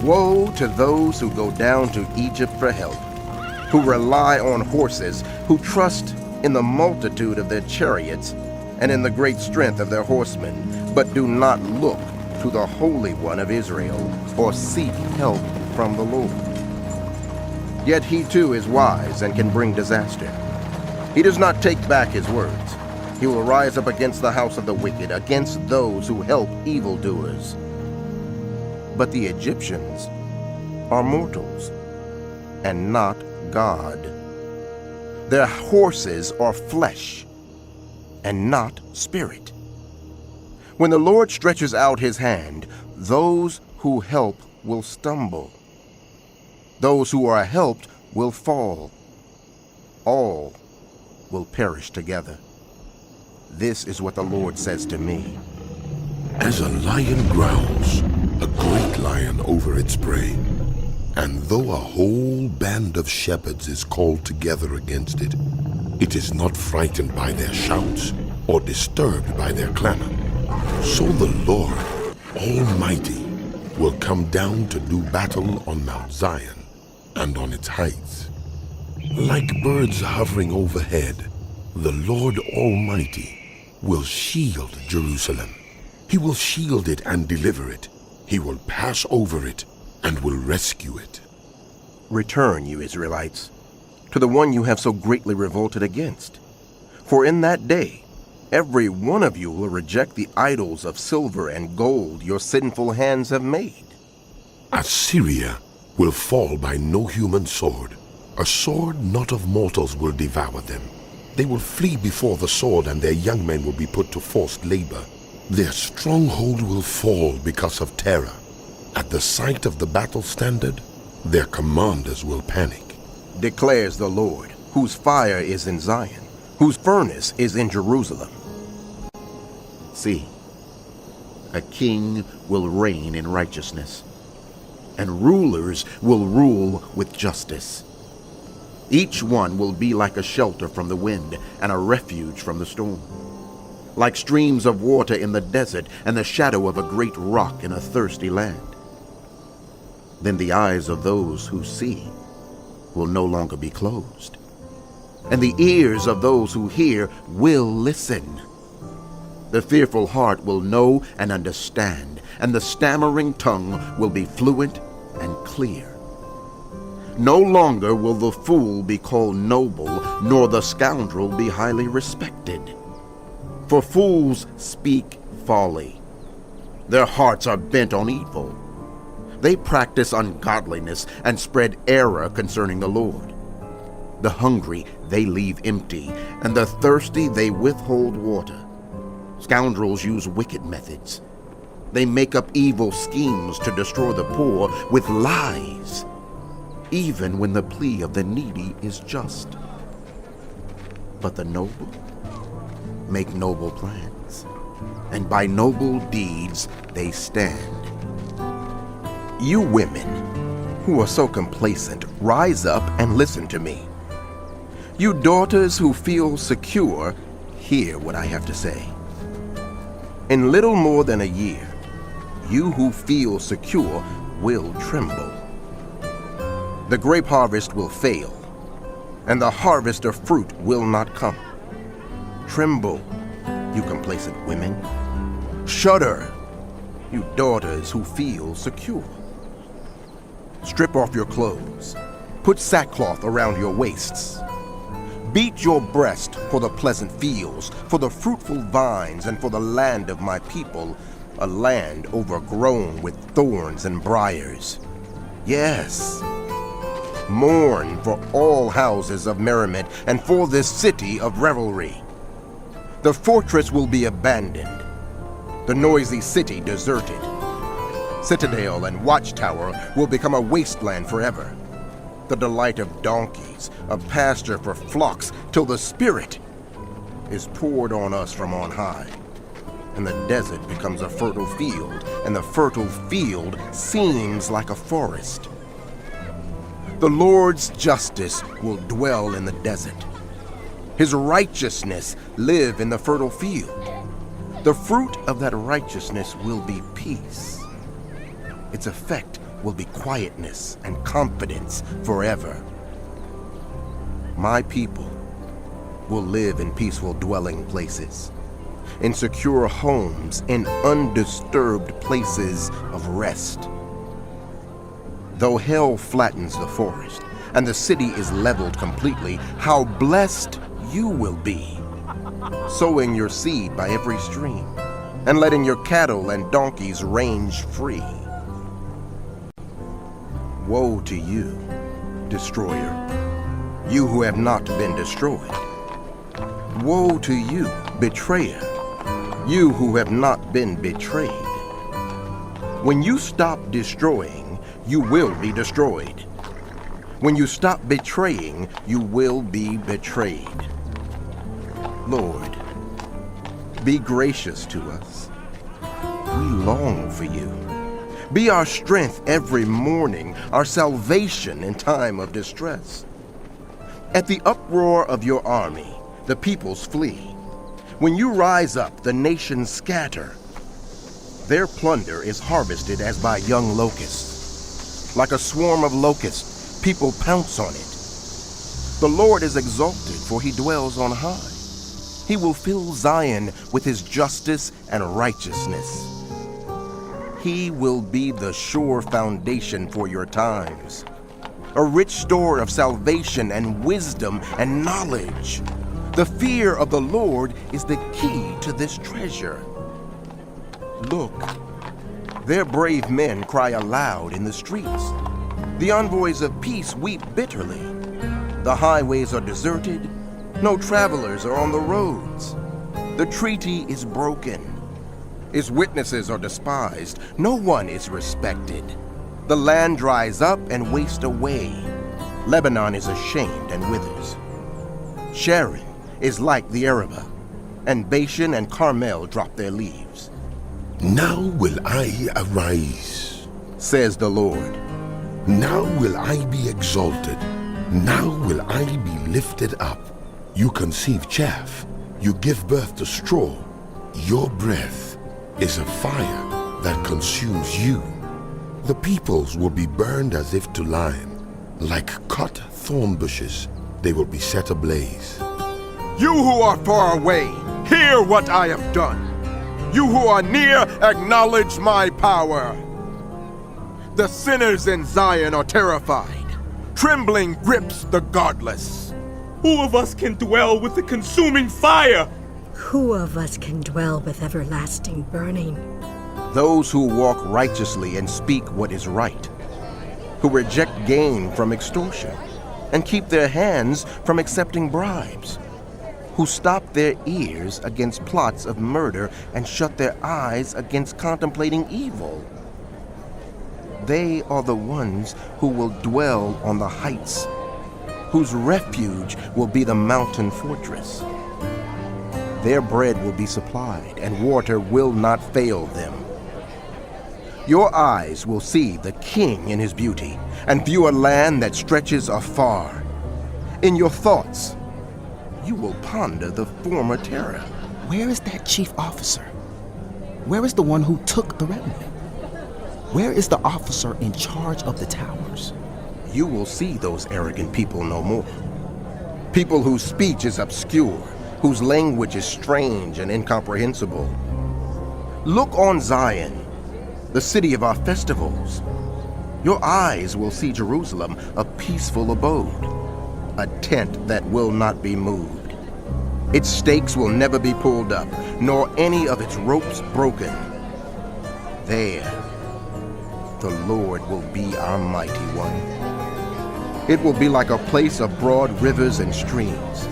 Woe to those who go down to Egypt for help, who rely on horses, who trust in the multitude of their chariots and in the great strength of their horsemen, but do not look to the Holy One of Israel or seek help from the Lord. Yet he too is wise and can bring disaster. He does not take back his words. He will rise up against the house of the wicked, against those who help evildoers. But the Egyptians are mortals and not God. Their horses are flesh and not spirit. When the Lord stretches out his hand, those who help will stumble. Those who are helped will fall. All will perish together. This is what the Lord says to me. As a lion growls, a great lion over its prey, and though a whole band of shepherds is called together against it, it is not frightened by their shouts or disturbed by their clamor. So the Lord Almighty will come down to do battle on Mount Zion and on its heights. Like birds hovering overhead, the Lord Almighty will shield Jerusalem. He will shield it and deliver it. He will pass over it and will rescue it. Return, you Israelites, to the one you have so greatly revolted against. For in that day, every one of you will reject the idols of silver and gold your sinful hands have made. Assyria will fall by no human sword. A sword not of mortals will devour them. They will flee before the sword, and their young men will be put to forced labor. Their stronghold will fall because of terror. At the sight of the battle standard, their commanders will panic. Declares the Lord, whose fire is in Zion, whose furnace is in Jerusalem. See, a king will reign in righteousness, and rulers will rule with justice. Each one will be like a shelter from the wind and a refuge from the storm, like streams of water in the desert and the shadow of a great rock in a thirsty land. Then the eyes of those who see will no longer be closed, and the ears of those who hear will listen. The fearful heart will know and understand, and the stammering tongue will be fluent and clear. No longer will the fool be called noble, nor the scoundrel be highly respected. For fools speak folly. Their hearts are bent on evil. They practice ungodliness and spread error concerning the Lord. The hungry they leave empty, and the thirsty they withhold water. Scoundrels use wicked methods. They make up evil schemes to destroy the poor with lies, even when the plea of the needy is just. But the noble make noble plans, and by noble deeds they stand. You women who are so complacent, rise up and listen to me. You daughters who feel secure, hear what I have to say. In little more than a year, you who feel secure will tremble. The grape harvest will fail, and the harvest of fruit will not come. Tremble, you complacent women. Shudder, you daughters who feel secure. Strip off your clothes. Put sackcloth around your waists. Beat your breast for the pleasant fields, for the fruitful vines, and for the land of my people, a land overgrown with thorns and briars. Yes, mourn for all houses of merriment and for this city of revelry. The fortress will be abandoned, the noisy city deserted. Citadel and watchtower will become a wasteland forever. The delight of donkeys, a pasture for flocks, till the Spirit is poured on us from on high. And the desert becomes a fertile field, and the fertile field seems like a forest. The Lord's justice will dwell in the desert. His righteousness live in the fertile field. The fruit of that righteousness will be peace. Its effect will be quietness and confidence forever. My people will live in peaceful dwelling places, in secure homes, in undisturbed places of rest. Though hell flattens the forest and the city is leveled completely, how blessed you will be, sowing your seed by every stream and letting your cattle and donkeys range free. Woe to you, destroyer, you who have not been destroyed. Woe to you, betrayer, you who have not been betrayed. When you stop destroying, you will be destroyed. When you stop betraying, you will be betrayed. Lord, be gracious to us. We long for you. Be our strength every morning, our salvation in time of distress. At the uproar of your army, the peoples flee. When you rise up, the nations scatter. Their plunder is harvested as by young locusts. Like a swarm of locusts, people pounce on it. The Lord is exalted, for he dwells on high. He will fill Zion with his justice and righteousness. He will be the sure foundation for your times, a rich store of salvation and wisdom and knowledge. The fear of the Lord is the key to this treasure. Look, their brave men cry aloud in the streets. The envoys of peace weep bitterly. The highways are deserted. No travelers are on the roads. The treaty is broken. Its witnesses are despised. No one is respected. The land dries up and wastes away. Lebanon is ashamed and withers. Sharon is like the Arabah, and Bashan and Carmel drop their leaves. Now will I arise, says the Lord. Now will I be exalted. Now will I be lifted up. You conceive chaff. You give birth to straw. Your breath is a fire that consumes you. The peoples will be burned as if to lime. Like cut thorn bushes, they will be set ablaze. You who are far away, hear what I have done. You who are near, acknowledge my power. The sinners in Zion are terrified. Trembling grips the godless. Who of us can dwell with the consuming fire? Who of us can dwell with everlasting burning? Those who walk righteously and speak what is right, who reject gain from extortion and keep their hands from accepting bribes, who stop their ears against plots of murder and shut their eyes against contemplating evil. They are the ones who will dwell on the heights, whose refuge will be the mountain fortress. Their bread will be supplied, and water will not fail them. Your eyes will see the King in his beauty, and view a land that stretches afar. In your thoughts, you will ponder the former terror. Where is that chief officer? Where is the one who took the revenue? Where is the officer in charge of the towers? You will see those arrogant people no more. People whose speech is obscure, whose language is strange and incomprehensible. Look on Zion, the city of our festivals. Your eyes will see Jerusalem, a peaceful abode, a tent that will not be moved. Its stakes will never be pulled up, nor any of its ropes broken. There, the Lord will be our mighty one. It will be like a place of broad rivers and streams.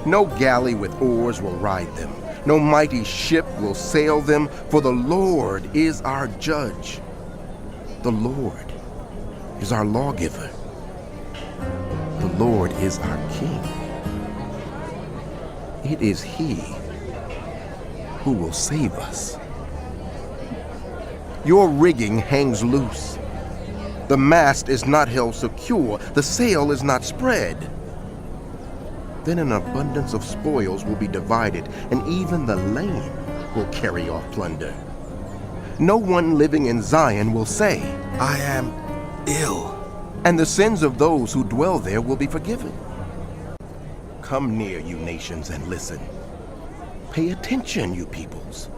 No galley with oars will ride them. No mighty ship will sail them, for the Lord is our judge. The Lord is our lawgiver. The Lord is our King. It is He who will save us. Your rigging hangs loose. The mast is not held secure. The sail is not spread. Then an abundance of spoils will be divided, and even the lame will carry off plunder. No one living in Zion will say, I am ill. and the sins of those who dwell there will be forgiven. Come near, you nations, and listen. Pay attention, you peoples.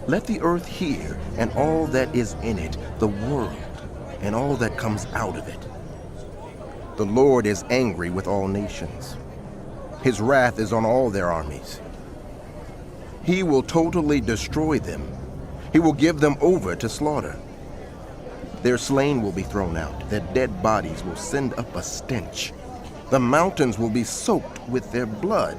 Let the earth hear, and all that is in it, the world, and all that comes out of it. The Lord is angry with all nations. His wrath is on all their armies. He will totally destroy them. He will give them over to slaughter. Their slain will be thrown out. Their dead bodies will send up a stench. The mountains will be soaked with their blood.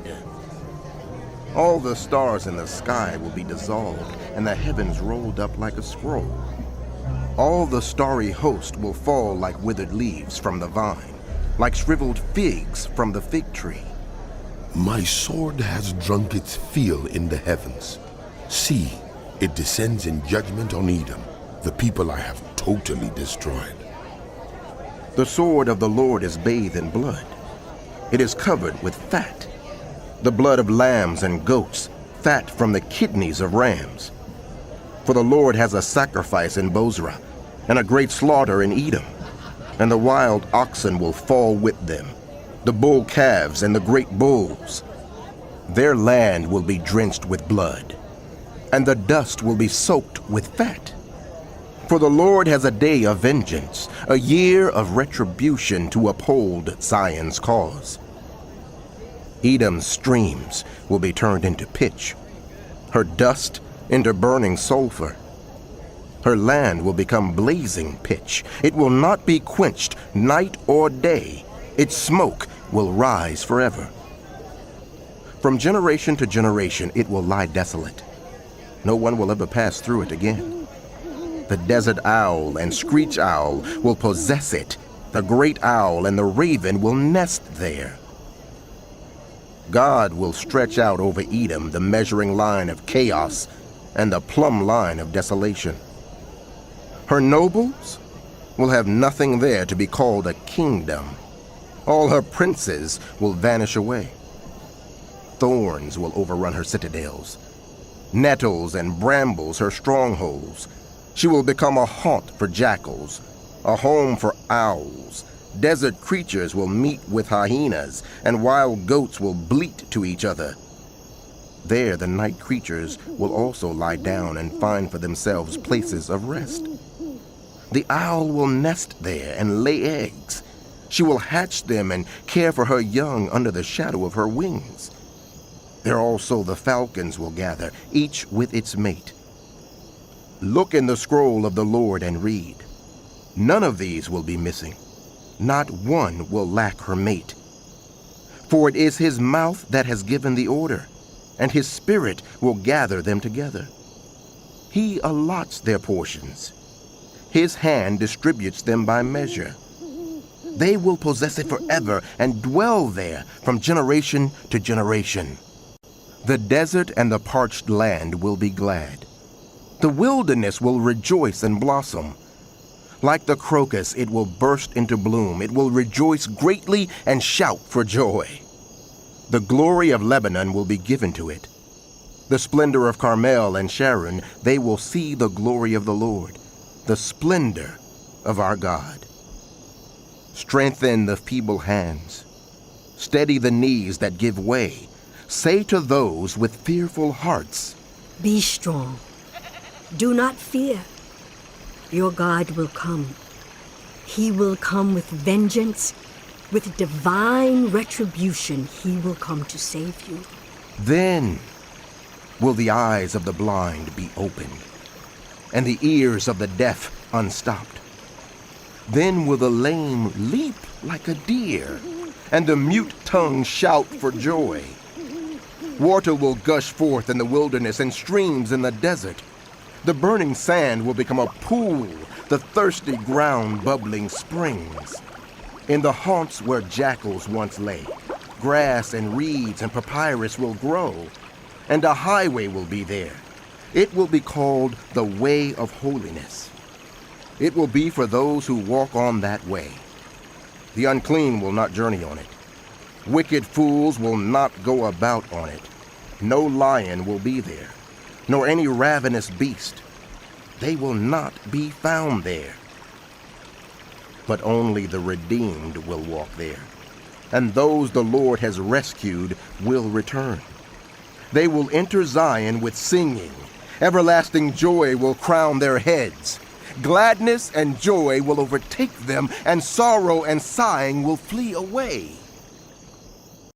All the stars in the sky will be dissolved, and the heavens rolled up like a scroll. All the starry host will fall like withered leaves from the vine, like shriveled figs from the fig tree. My sword has drunk its fill in the heavens. See, it descends in judgment on Edom, the people I have totally destroyed. The sword of the Lord is bathed in blood. It is covered with fat, the blood of lambs and goats, fat from the kidneys of rams. For the Lord has a sacrifice in Bozrah, and a great slaughter in Edom, and the wild oxen will fall with them, the bull calves and the great bulls. Their land will be drenched with blood, and the dust will be soaked with fat. For the Lord has a day of vengeance, a year of retribution to uphold Zion's cause. Edom's streams will be turned into pitch, her dust into burning sulfur. Her land will become blazing pitch. It will not be quenched night or day. Its smoke will rise forever. From generation to generation it will lie desolate. No one will ever pass through it again. The desert owl and screech owl will possess it. The great owl and the raven will nest there. God will stretch out over Edom the measuring line of chaos and the plumb line of desolation. Her nobles will have nothing there to be called a kingdom. All her princes will vanish away. Thorns will overrun her citadels, nettles and brambles her strongholds. She will become a haunt for jackals, a home for owls. Desert creatures will meet with hyenas, and wild goats will bleat to each other. There the night creatures will also lie down and find for themselves places of rest. The owl will nest there and lay eggs. She will hatch them and care for her young under the shadow of her wings. There also the falcons will gather, each with its mate. Look in the scroll of the Lord and read. None of these will be missing. Not one will lack her mate. For it is his mouth that has given the order, and his spirit will gather them together. He allots their portions. His hand distributes them by measure. They will possess it forever and dwell there from generation to generation. The desert and the parched land will be glad. The wilderness will rejoice and blossom. Like the crocus, it will burst into bloom. It will rejoice greatly and shout for joy. The glory of Lebanon will be given to it. The splendor of Carmel and Sharon, they will see the glory of the Lord, the splendor of our God. Strengthen the feeble hands. Steady the knees that give way. Say to those with fearful hearts, Be strong. Do not fear. Your God will come. He will come with vengeance. With divine retribution, he will come to save you. Then will the eyes of the blind be opened, and the ears of the deaf unstopped. Then will the lame leap like a deer, and the mute tongue shout for joy. Water will gush forth in the wilderness and streams in the desert. The burning sand will become a pool, the thirsty ground bubbling springs. In the haunts where jackals once lay, grass and reeds and papyrus will grow, and a highway will be there. It will be called the Way of Holiness. It will be for those who walk on that way. The unclean will not journey on it. Wicked fools will not go about on it. No lion will be there, nor any ravenous beast. they will not be found there. But only the redeemed will walk there, and those the Lord has rescued will return. They will enter Zion with singing. Everlasting joy will crown their heads. Gladness and joy will overtake them, and sorrow and sighing will flee away.